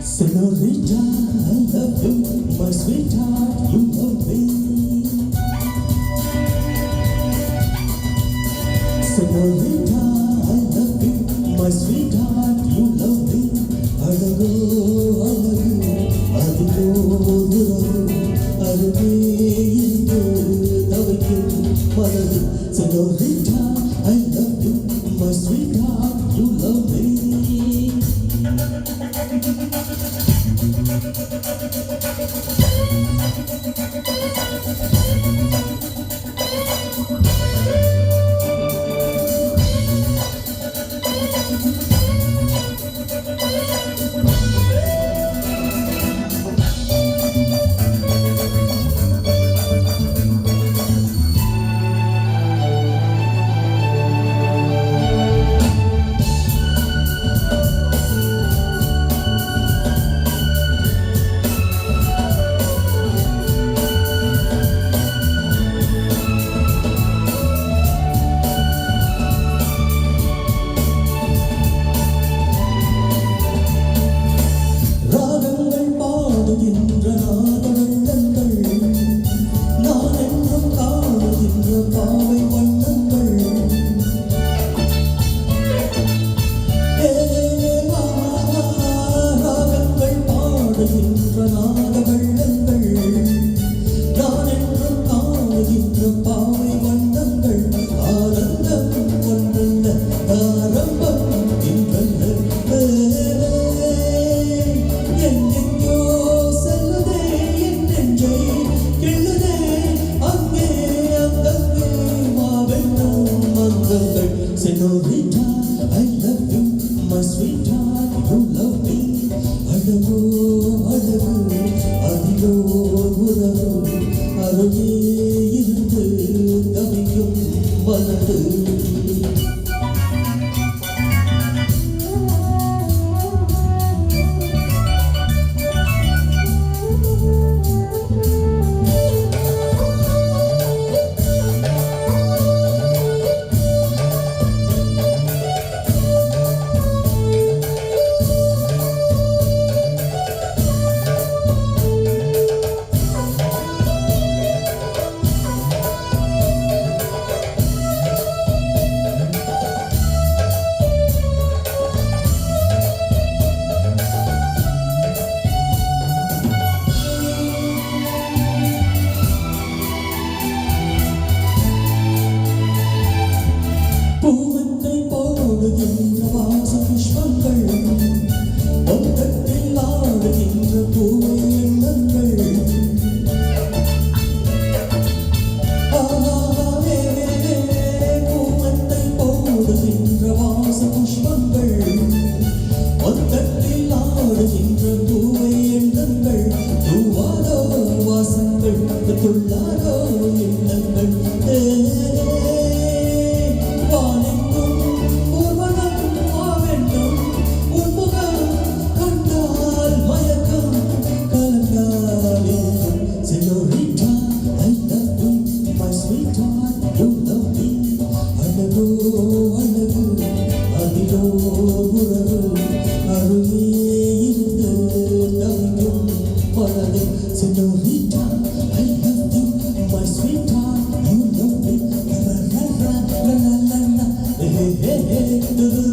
Senorita, I love you, my sweetheart, you love me. Senorita, I love you, my sweetheart, you love me. அழகோ அழகு அதிகோ உறவு அருகே இருந்து தவிக்கும் மனது. Senorita, I love you, my sweetheart, you love me. Senorita, I love you, my sweetheart, you love me. அழகோ அழகு அதிலோ உறவு அருகே இருந்து தவிக்கும் மனது. பூவத்தை போடுகின்ற வாச புஷ்பங்கள் ஒன்றத்தில் ஆடுகின்ற பூவை எண்ணங்கள். பூவத்தை போடுகின்ற வாச புஷ்பங்கள் ஒன்றத்தில் ஆடுகின்ற பூவை எண்ணங்கள். தூவாதோ வாசங்கள் துள்ளாதோ எண்ணங்கள். Senorita, I love you, my sweetheart, you love me. La la la la la la, hey hey hey.